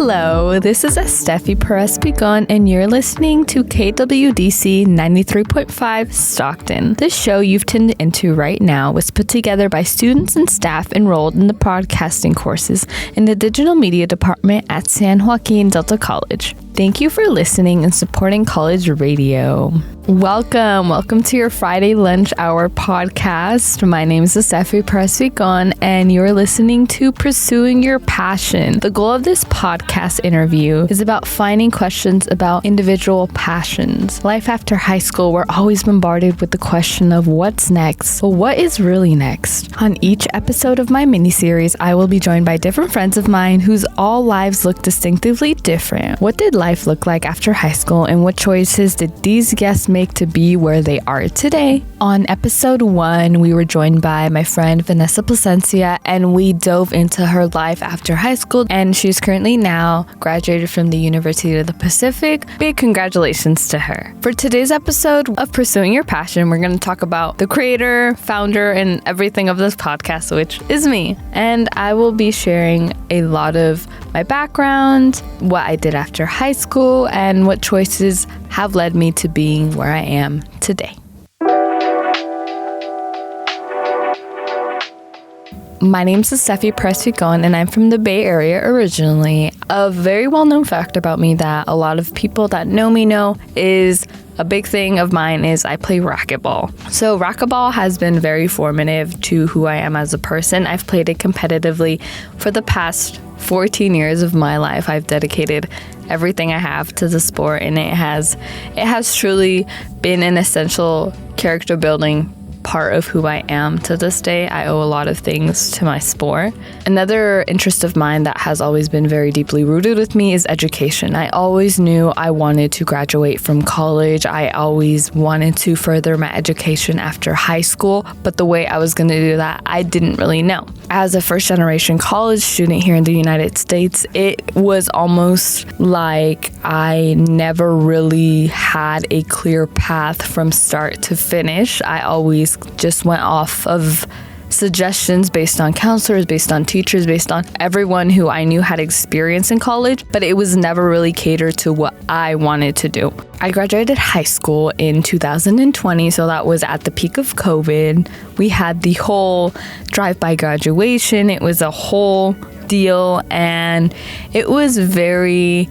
Hello, this is Estefy, Perez, Picon, and you're listening to KWDC 93.5 Stockton. This show you've tuned into right now was put together by students and staff enrolled in the broadcasting courses in the digital media department at San Joaquin Delta College. Thank you for listening and supporting college radio. Welcome to your Friday lunch hour podcast. My name is Estefy Perez Picon, and you're listening to Pursuing Your Passion. The goal of this podcast interview is about finding questions about individual passions. Life after high school, we're always bombarded with the question of what's next. Well, what is really next? On each episode of my mini-series, I will be joined by different friends of mine whose all lives look distinctively different. What did life look like after high school, and what choices did these guests make to be where they are today? On episode 1, we were joined by my friend Vanessa Placencia, and we dove into her life after high school, and she's currently now graduated from the University of the Pacific. Big congratulations to her. For today's episode of Pursuing Your Passion, we're going to talk about the creator, founder, and everything of this podcast, which is me. And I will be sharing a lot of my background, what I did after high school, and what choices have led me to being where I am today. My name is Estefy Perez Picon, and I'm from the Bay Area originally. A very well-known fact about me that a lot of people that know me know is a big thing of mine is I play racquetball. So racquetball has been very formative to who I am as a person. I've played it competitively for the past 14 years of my life. I've dedicated everything I have to the sport, and it has truly been an essential character building part of who I am to this day. I owe a lot of things to my sport. Another interest of mine that has always been very deeply rooted with me is education. I always knew I wanted to graduate from college. I always wanted to further my education after high school, but the way I was going to do that, I didn't really know. As a first-generation college student here in the United States, it was almost like I never really had a clear path from start to finish. I always just went off of suggestions based on counselors, based on teachers, based on everyone who I knew had experience in college, but it was never really catered to what I wanted to do. I graduated high school in 2020, so that was at the peak of COVID. We had the whole drive-by graduation. It was a whole deal, and it was very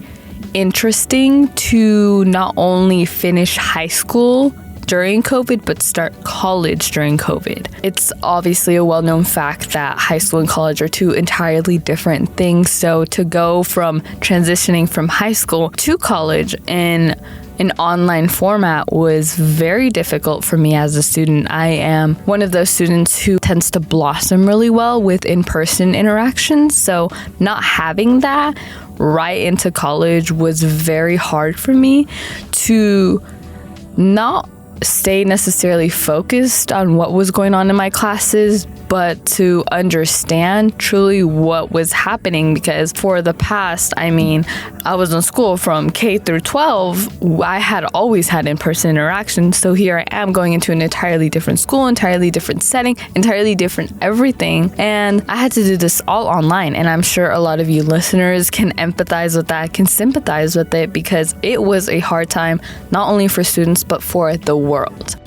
interesting to not only finish high school during COVID, but start college during COVID. It's obviously a well-known fact that high school and college are two entirely different things. So to go from transitioning from high school to college in an online format was very difficult for me as a student. I am one of those students who tends to blossom really well with in-person interactions. So not having that right into college was very hard for me to not stay necessarily focused on what was going on in my classes, but to understand truly what was happening, because for the past, I was in school from K through 12. I had always had in-person interaction. So here I am going into an entirely different school, entirely different setting, entirely different everything. And I had to do this all online. And I'm sure a lot of you listeners can empathize with that, can sympathize with it, because it was a hard time, not only for students, but for the world.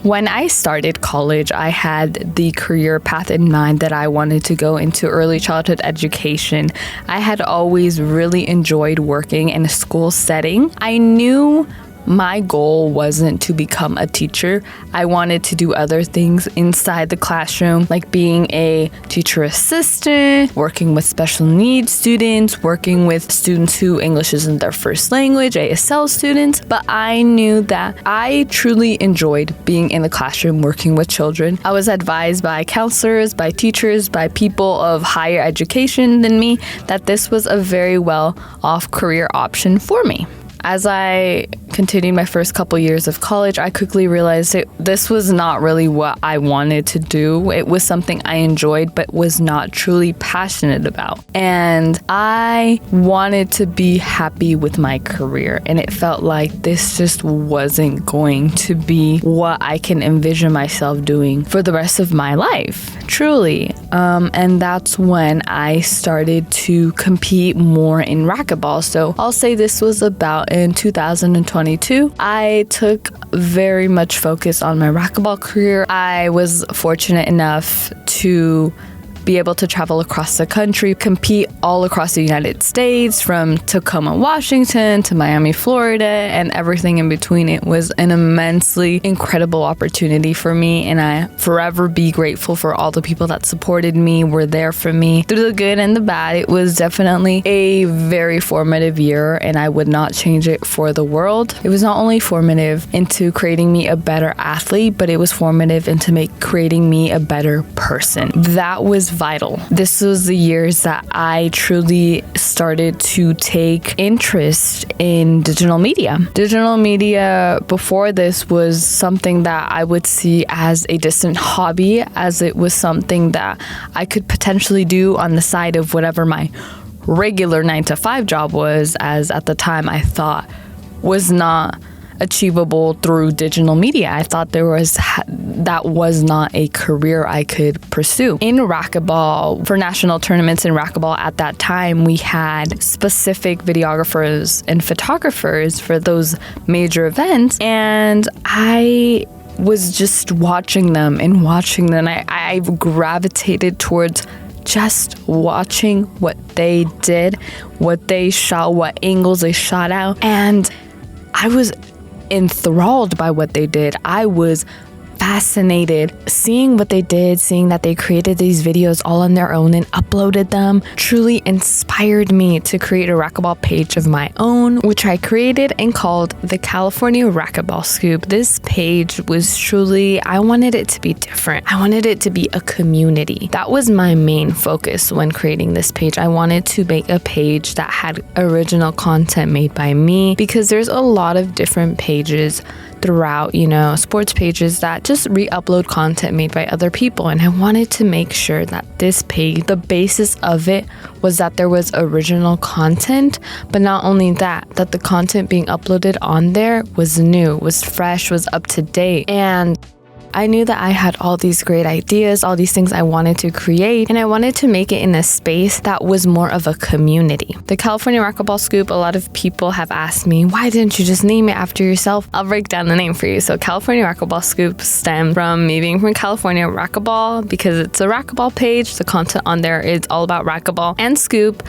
When I started college, I had the career path in mind that I wanted to go into early childhood education. I had always really enjoyed working in a school setting. I knew my goal wasn't to become a teacher. I wanted to do other things inside the classroom, like being a teacher assistant, working with special needs students, working with students who English isn't their first language, ASL students. But I knew that I truly enjoyed being in the classroom working with children. I was advised by counselors, by teachers, by people of higher education than me that this was a very well-off career option for me. As I continued my first couple years of college, I quickly realized this was not really what I wanted to do. It was something I enjoyed but was not truly passionate about. And I wanted to be happy with my career, and it felt like this just wasn't going to be what I can envision myself doing for the rest of my life, truly. And that's when I started to compete more in racquetball. So I'll say this was about in 2022. I took very much focus on my racquetball career. I was fortunate enough to be able to travel across the country, compete all across the United States, from Tacoma, Washington to Miami, Florida, and everything in between. It was an immensely incredible opportunity for me, and I forever be grateful for all the people that supported me, were there for me through the good and the bad. It was definitely a very formative year, and I would not change it for the world. It was not only formative into creating me a better athlete, but it was formative into creating me a better person. That was vital. This was the years that I truly started to take interest in digital media. Digital media before this was something that I would see as a distant hobby, as it was something that I could potentially do on the side of whatever my regular 9-to-5 job was, as at the time I thought was not achievable through digital media. I thought that was not a career I could pursue. In racquetball, for national tournaments in racquetball at that time, we had specific videographers and photographers for those major events, and I was just watching them. I gravitated towards just watching what they did, what they shot, what angles they shot out, and I was enthralled by what they did. I was fascinated seeing what they did, seeing that they created these videos all on their own and uploaded them. Truly inspired me to create a racquetball page of my own, which I created and called the California Racquetball Scoop. This page was truly, I wanted it to be different. I wanted it to be a community. That was my main focus when creating this page. I wanted to make a page that had original content made by me, because there's a lot of different pages throughout, sports pages that just re-upload content made by other people. And I wanted to make sure that this page, the basis of it was that there was original content, but not only that the content being uploaded on there was new, was fresh, was up to date. And I knew that I had all these great ideas, all these things I wanted to create, and I wanted to make it in a space that was more of a community. The California Racquetball Scoop, a lot of people have asked me, why didn't you just name it after yourself? I'll break down the name for you. So California Racquetball Scoop stemmed from me being from California, racquetball, because it's a racquetball page. The content on there is all about racquetball. And Scoop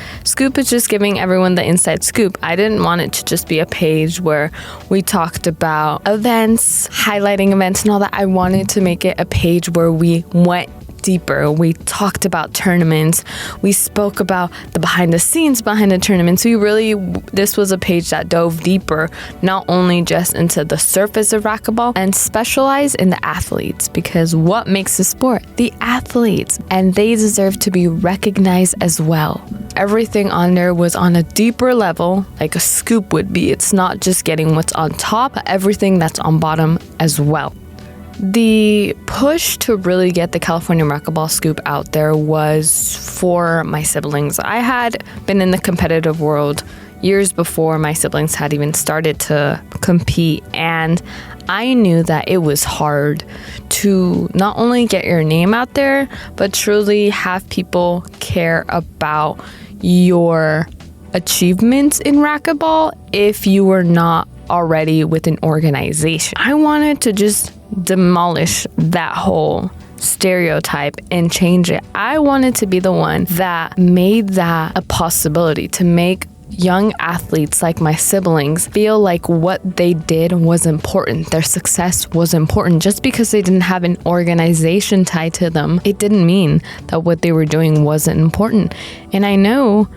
is just giving everyone the inside scoop. I didn't want it to just be a page where we talked about events, highlighting events and all that. I wanted to make it a page where we went deeper. We talked about tournaments. We spoke about the behind the scenes behind the tournaments. This was a page that dove deeper, not only just into the surface of racquetball, and specialize in the athletes, because what makes the sport? The athletes, and they deserve to be recognized as well. Everything on there was on a deeper level, like a scoop would be. It's not just getting what's on top, but everything that's on bottom as well. The push to really get the California Racquetball Scoop out there was for my siblings. I had been in the competitive world years before my siblings had even started to compete, and I knew that it was hard to not only get your name out there, but truly have people care about your achievements in racquetball if you were not already with an organization. I wanted to just demolish that whole stereotype and change it. I wanted to be the one that made that a possibility, to make young athletes like my siblings feel like what they did was important. Their success was important. Just because they didn't have an organization tied to them, it didn't mean that what they were doing wasn't important. And I know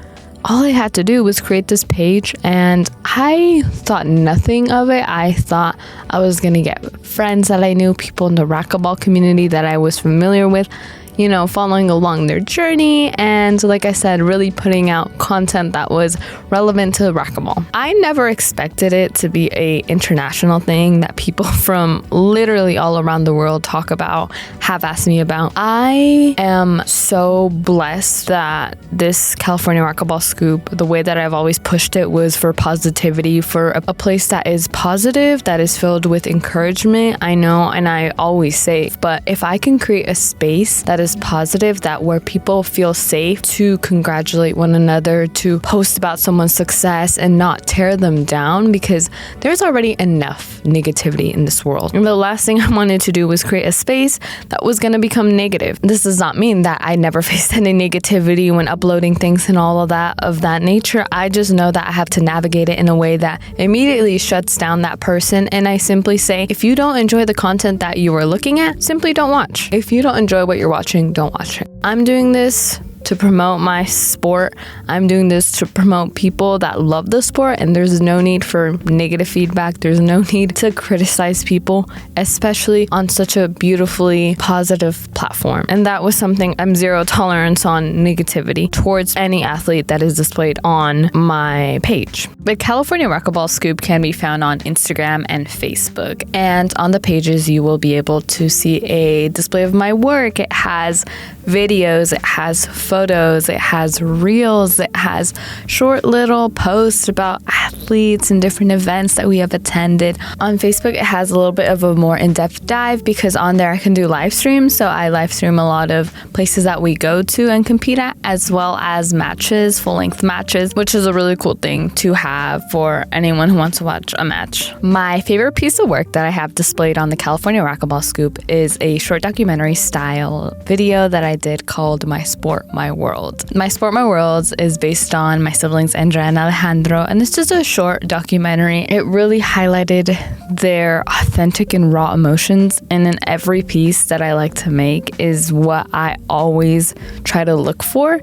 all I had to do was create this page, and I thought nothing of it. I thought I was going to get friends that I knew, people in the racquetball community that I was familiar with. following along their journey, and like I said, really putting out content that was relevant to racquetball. I never expected it to be a international thing that people from literally all around the world talk about, have asked me about. I am so blessed that this California Racquetball Scoop, the way that I've always pushed it was for positivity, for a place that is positive, that is filled with encouragement. I know, and I always say, but if I can create a space that is positive, that where people feel safe to congratulate one another, to post about someone's success and not tear them down, because there's already enough negativity in this world. And the last thing I wanted to do was create a space that was going to become negative. This does not mean that I never faced any negativity when uploading things and all of that nature. I just know that I have to navigate it in a way that immediately shuts down that person, and I simply say, if you don't enjoy the content that you are looking at, simply don't watch. If you don't enjoy what you're watching, don't watch it. I'm doing this to promote my sport. I'm doing this to promote people that love the sport, and there's no need for negative feedback. There's no need to criticize people, especially on such a beautifully positive platform. And that was something, I'm zero tolerance on negativity towards any athlete that is displayed on my page. The California Racquetball Scoop can be found on Instagram and Facebook, and on the pages you will be able to see a display of my work. It has videos, it has photos, it has reels, it has short little posts about athletes and different events that we have attended. On Facebook, it has a little bit of a more in-depth dive, because on there I can do live streams. So I live stream a lot of places that we go to and compete at, as well as matches, full-length matches, which is a really cool thing to have for anyone who wants to watch a match. My favorite piece of work that I have displayed on the California Racquetball Scoop is a short documentary style video that I did called My Sport, My World. My Sport, My World is based on my siblings Andrea and Alejandro, and it's just a short documentary. It really highlighted their authentic and raw emotions, and in every piece that I like to make is what I always try to look for.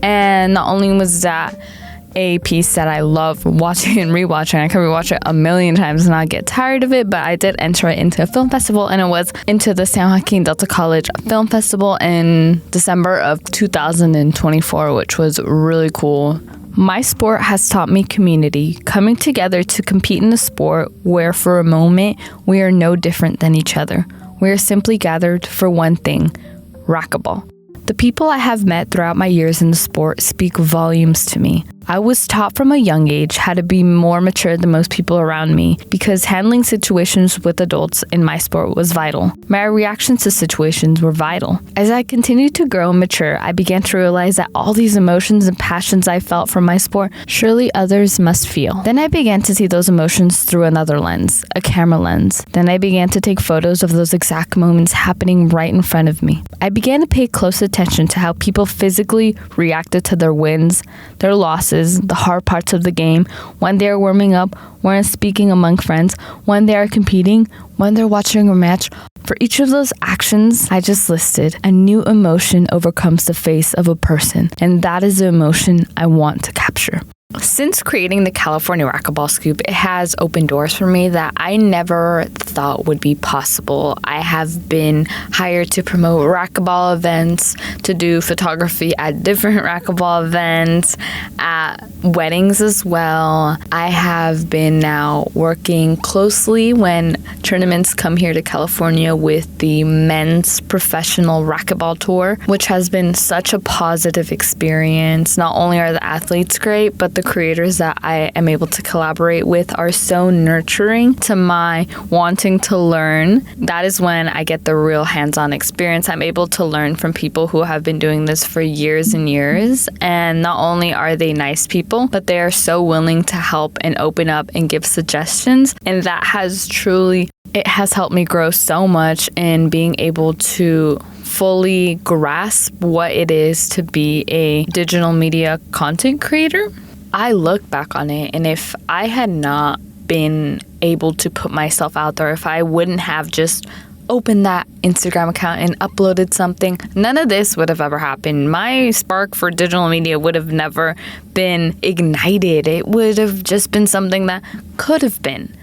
And not only was that a piece that I love watching and rewatching, I can rewatch it a million times and not get tired of it, but I did enter it into a film festival, and it was into the San Joaquin Delta College Film Festival in December of 2024, which was really cool. My sport has taught me community, coming together to compete in a sport where for a moment we are no different than each other. We are simply gathered for one thing: racquetball. The people I have met throughout my years in the sport speak volumes to me. I was taught from a young age how to be more mature than most people around me, because handling situations with adults in my sport was vital. My reactions to situations were vital. As I continued to grow and mature, I began to realize that all these emotions and passions I felt from my sport, surely others must feel. Then I began to see those emotions through another lens, a camera lens. Then I began to take photos of those exact moments happening right in front of me. I began to pay close attention to how people physically reacted to their wins, their losses, the hard parts of the game, when they are warming up, when speaking among friends, when they are competing, when they're watching a match. For each of those actions I just listed, a new emotion overcomes the face of a person, and that is the emotion I want to capture. Since creating the California Racquetball Scoop, it has opened doors for me that I never thought would be possible. I have been hired to promote racquetball events, to do photography at different racquetball events, at weddings as well. I have been now working closely when tournaments come here to California with the men's professional racquetball tour, which has been such a positive experience. Not only are the athletes great, but the creators that I am able to collaborate with are so nurturing to my wanting to learn. That is when I get the real hands-on experience. I'm able to learn from people who have been doing this for years and years, and not only are they nice people, but they are so willing to help and open up and give suggestions, and that has it has helped me grow so much in being able to fully grasp what it is to be a digital media content creator. I look back on it, and if I had not been able to put myself out there, if I wouldn't have just opened that Instagram account and uploaded something, none of this would have ever happened. My spark for digital media would have never been ignited. It would have just been something that could have been.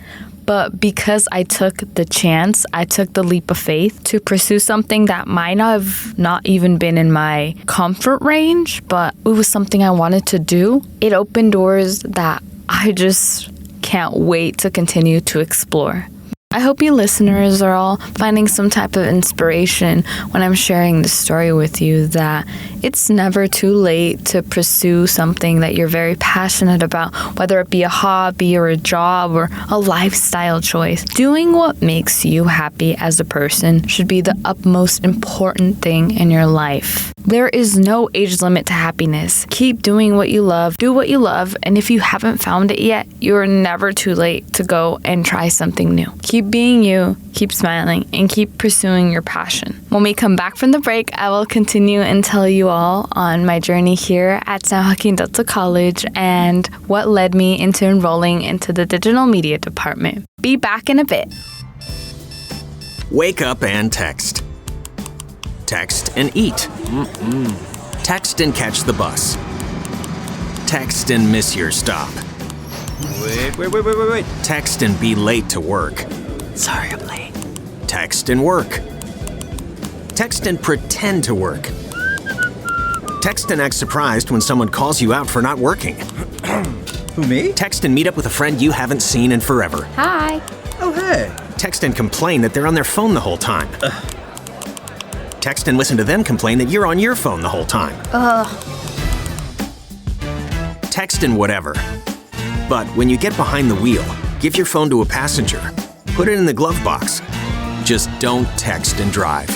But because I took the chance, I took the leap of faith to pursue something that might have not even been in my comfort range, but it was something I wanted to do. It opened doors that I just can't wait to continue to explore. I hope you listeners are all finding some type of inspiration when I'm sharing this story with you, that it's never too late to pursue something that you're very passionate about, whether it be a hobby or a job or a lifestyle choice. Doing what makes you happy as a person should be the utmost important thing in your life. There is no age limit to happiness. Keep doing what you love, do what you love, and if you haven't found it yet, you're never too late to go and try something new. Keep being you, keep smiling, and keep pursuing your passion. When we come back from the break, I will continue and tell you all on my journey here at San Joaquin Delta College and what led me into enrolling into the digital media department. Be back in a bit. Wake up and text. Text and eat. Text and catch the bus. Text and miss your stop. Wait. Text and be late to work. Sorry, I'm late. Text and work. Text and pretend to work. Text and act surprised when someone calls you out for not working. Who, me? Text and meet up with a friend you haven't seen in forever. Hi. Oh, hey. Text and complain that they're on their phone the whole time. Text and listen to them complain that you're on your phone the whole time. Text and whatever. But when you get behind the wheel, give your phone to a passenger. Put it in the glove box. Just don't text and drive.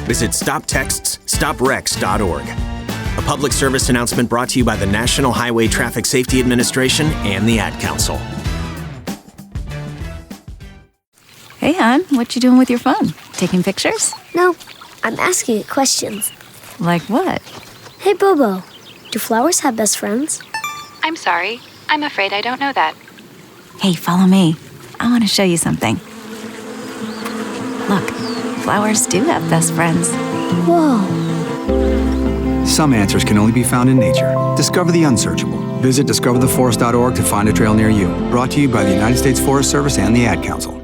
Visit StopTextsStopWrecks.org. A public service announcement brought to you by the National Highway Traffic Safety Administration and the Ad Council. Hey, hon, what you doing with your phone? Taking pictures? No, I'm asking it questions. Like what? Hey, Bobo, do flowers have best friends? I'm sorry. I'm afraid I don't know that. Hey, follow me. I want to show you something. Look, flowers do have best friends. Whoa. Some answers can only be found in nature. Discover the unsearchable. Visit discovertheforest.org to find a trail near you. Brought to you by the United States Forest Service and the Ad Council.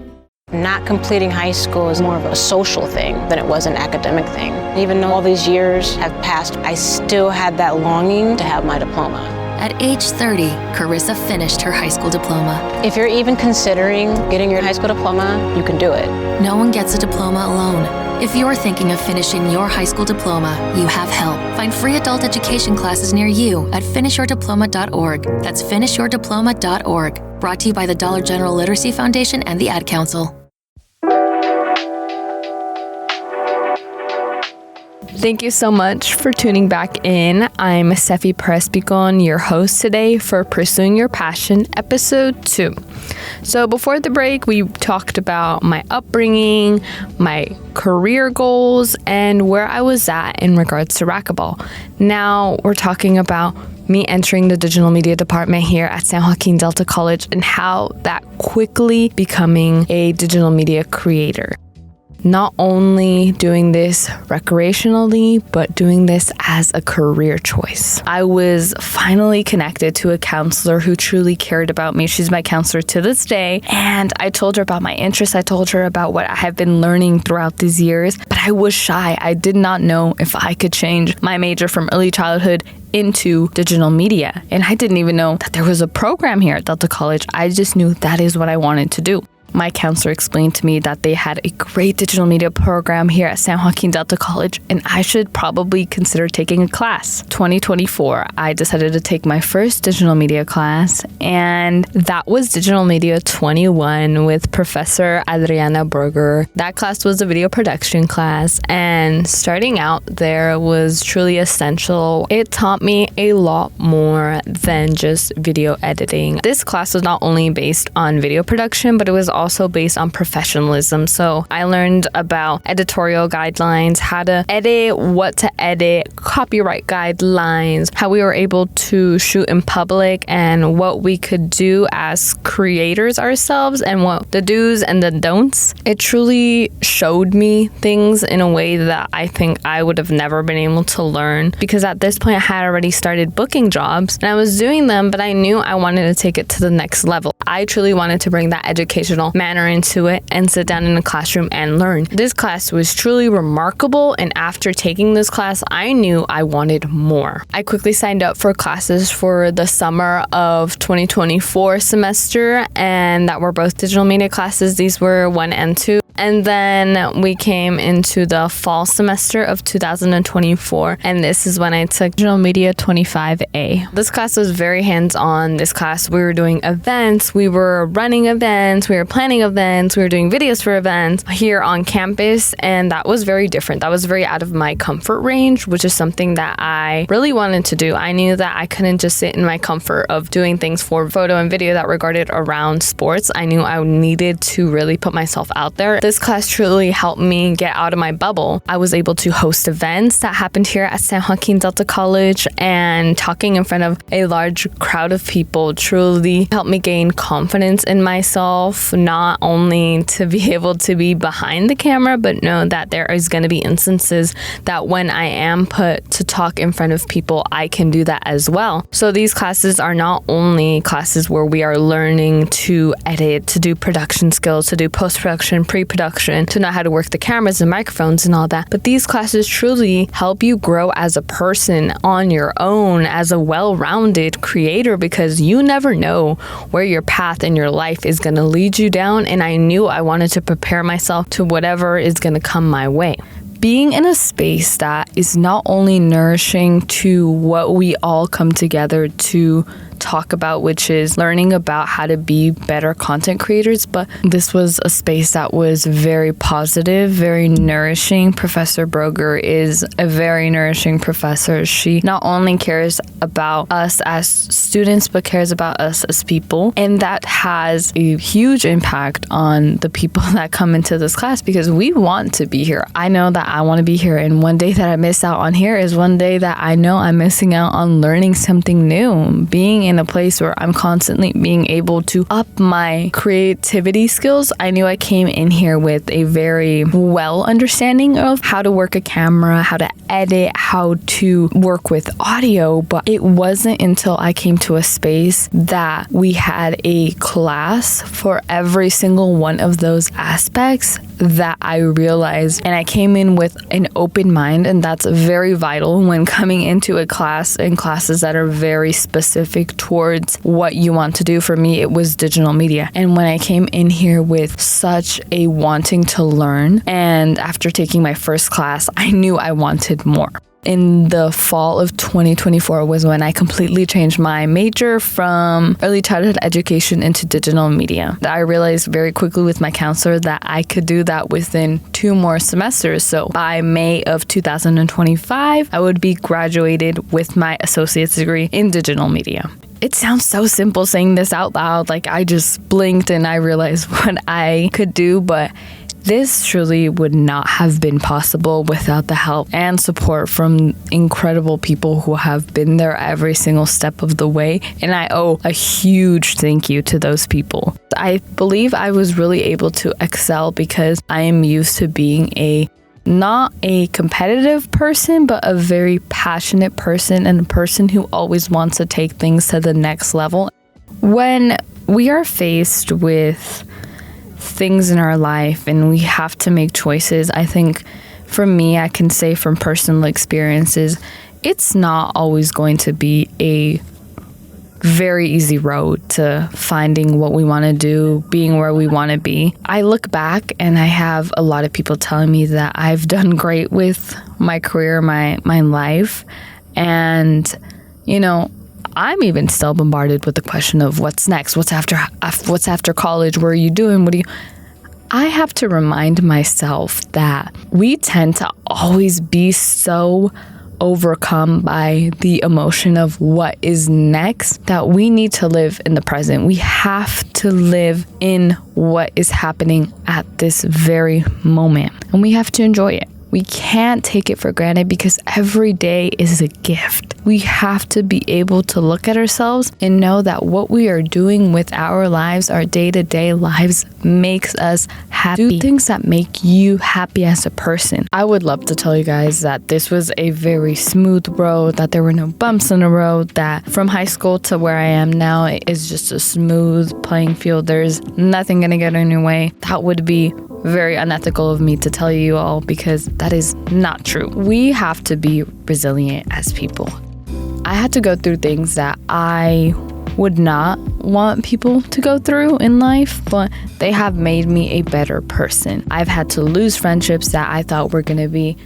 Not completing high school is more of a social thing than it was an academic thing. Even though all these years have passed, I still had that longing to have my diploma. At age 30, Carissa finished her high school diploma. If you're even considering getting your high school diploma, you can do it. No one gets a diploma alone. If you're thinking of finishing your high school diploma, you have help. Find free adult education classes near you at finishyourdiploma.org. That's finishyourdiploma.org. Brought to you by the Dollar General Literacy Foundation and the Ad Council. Thank you so much for tuning back in. I'm Estefy, Picon, your host today for Pursuing Your Passion, Episode 2. So before the break, we talked about my upbringing, my career goals, and where I was at in regards to racquetball. Now we're talking about me entering the digital media department here at San Joaquin Delta College and how that quickly becoming a digital media creator. Not only doing this recreationally, but doing this as a career choice. I was finally connected to a counselor who truly cared about me. She's my counselor to this day. And I told her about my interests. I told her about what I have been learning throughout these years. But I was shy. I did not know if I could change my major from early childhood into digital media. And I didn't even know that there was a program here at Delta College. I just knew that is what I wanted to do. My counselor explained to me that they had a great digital media program here at San Joaquin Delta College, and I should probably consider taking a class. 2024, I decided to take my first digital media class, and that was Digital Media 21 with Professor Adriana Berger. That class was a video production class, and starting out there was truly essential. It taught me a lot more than just video editing. This class was not only based on video production, but it was also based on professionalism. So I learned about editorial guidelines, how to edit, what to edit, copyright guidelines, how we were able to shoot in public, and what we could do as creators ourselves, and what the do's and the don'ts. It truly showed me things in a way that I think I would have never been able to learn, because at this point I had already started booking jobs and I was doing them, but I knew I wanted to take it to the next level. I truly wanted to bring that educational manner into it and sit down in a classroom and learn. This class was truly remarkable, and after taking this class, I knew I wanted more. I quickly signed up for classes for the summer of 2024 semester, and that were both digital media classes. These were 1 and 2. And then we came into the fall semester of 2024, and this is when I took Digital Media 25A. This class was very hands-on. This class, we were doing events, we were running events, we were planning events, we were doing videos for events here on campus, and that was very different. That was very out of my comfort range, which is something that I really wanted to do. I knew that I couldn't just sit in my comfort of doing things for photo and video that regarded around sports. I knew I needed to really put myself out there. This class truly helped me get out of my bubble. I was able to host events that happened here at San Joaquin Delta College, and talking in front of a large crowd of people truly helped me gain confidence in myself, not only to be able to be behind the camera, but know that there is going to be instances that when I am put to talk in front of people, I can do that as well. So these classes are not only classes where we are learning to edit, to do production skills, to do post-production, pre-production, to know how to work the cameras and microphones and all that, but these classes truly help you grow as a person on your own, as a well-rounded creator, because you never know where your path in your life is going to lead you down, and I knew I wanted to prepare myself to whatever is going to come my way. Being in a space that is not only nourishing to what we all come together to talk about, which is learning about how to be better content creators, but this was a space that was very positive, very nourishing. Professor Broger is a very nourishing professor. She not only cares about us as students, but cares about us as people, and that has a huge impact on the people that come into this class, because we want to be here. I know that I want to be here, and one day that I miss out on here is one day that I know I'm missing out on learning something new, being in a place where I'm constantly being able to up my creativity skills. I knew I came in here with a very well understanding of how to work a camera, how to edit, how to work with audio, but it wasn't until I came to a space that we had a class for every single one of those aspects that I realized, and I came in with an open mind, and that's very vital when coming into a class and classes that are very specific towards what you want to do. For me, it was digital media, and when I came in here with such a wanting to learn, and after taking my first class, I knew I wanted more. In the fall of 2024 was when I completely changed my major from early childhood education into digital media. I realized very quickly with my counselor that I could do that within 2 more semesters. So by May of 2025, I would be graduated with my associate's degree in digital media. It sounds so simple saying this out loud, like I just blinked and I realized what I could do, but this truly would not have been possible without the help and support from incredible people who have been there every single step of the way, and I owe a huge thank you to those people. I believe I was really able to excel because I am used to being not a competitive person, but a very passionate person, and a person who always wants to take things to the next level. When we are faced with things in our life and we have to make choices, I think for me, I can say from personal experiences, it's not always going to be a very easy road to finding what we want to do, being where we want to be. I look back and I have a lot of people telling me that I've done great with my career, my life, and I'm even still bombarded with the question of what's next, what's after college, where are you doing, I have to remind myself that we tend to always be so overcome by the emotion of what is next that we need to live in the present. We have to live in what is happening at this very moment, and we have to enjoy it. We can't take it for granted because every day is a gift. We have to be able to look at ourselves and know that what we are doing with our lives, our day-to-day lives, makes us happy. Do things that make you happy as a person. I would love to tell you guys that this was a very smooth road, that there were no bumps in the road, that from high school to where I am now is just a smooth playing field. There's nothing gonna get in your way. That would be very unethical of me to tell you all because that is not true. We have to be resilient as people. I had to go through things that I would not want people to go through in life, but they have made me a better person. I've had to lose friendships that I thought were gonna be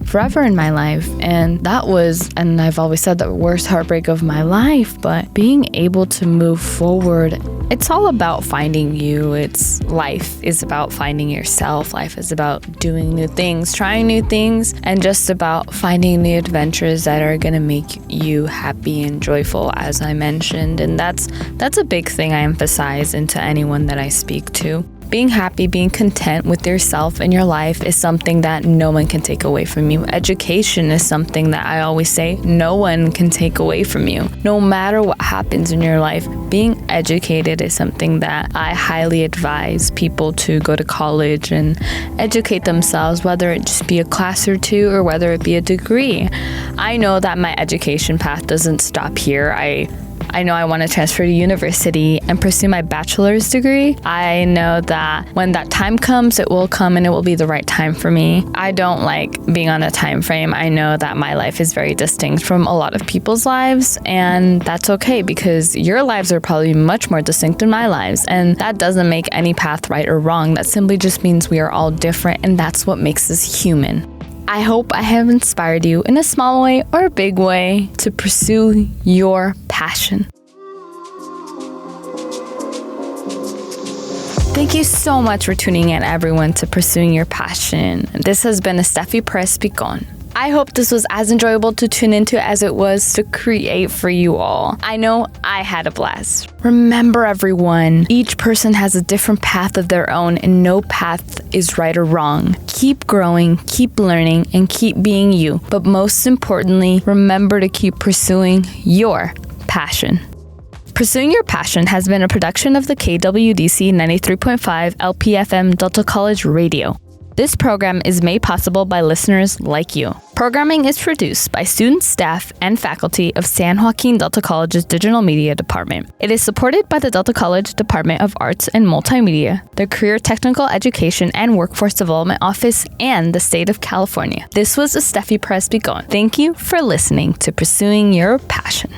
forever in my life, and that was, and I've always said, the worst heartbreak of my life. But being able to move forward, it's all about finding you. Life is about finding yourself. Life is about doing new things, trying new things, and just about finding new adventures that are gonna make you happy and joyful, as I mentioned. And that's a big thing I emphasize into anyone that I speak to. Being happy, being content with yourself and your life is something that no one can take away from you. Education is something that I always say no one can take away from you. No matter what happens in your life, being educated is something that I highly advise people to go to college and educate themselves, whether it just be a class or two or whether it be a degree. I know that my education path doesn't stop here. I know I want to transfer to university and pursue my bachelor's degree. I know that when that time comes, it will come and it will be the right time for me. I don't like being on a time frame. I know that my life is very distinct from a lot of people's lives, and that's okay because your lives are probably much more distinct than my lives, and that doesn't make any path right or wrong. That simply just means we are all different, and that's what makes us human. I hope I have inspired you in a small way or a big way to pursue your passion. Thank you so much for tuning in, everyone, to Pursuing Your Passion. This has been Estefy, Perez, Picon. I hope this was as enjoyable to tune into as it was to create for you all. I know I had a blast. Remember, everyone, each person has a different path of their own, and no path is right or wrong. Keep growing, keep learning, and keep being you. But most importantly, remember to keep pursuing your passion. Pursuing Your Passion has been a production of the KWDC 93.5 LPFM Delta College Radio. This program is made possible by listeners like you. Programming is produced by students, staff, and faculty of San Joaquin Delta College's Digital Media Department. It is supported by the Delta College Department of Arts and Multimedia, the Career Technical Education and Workforce Development Office, and the State of California. This was Estefy, Perez, Picon. Thank you for listening to Pursuing Your Passion.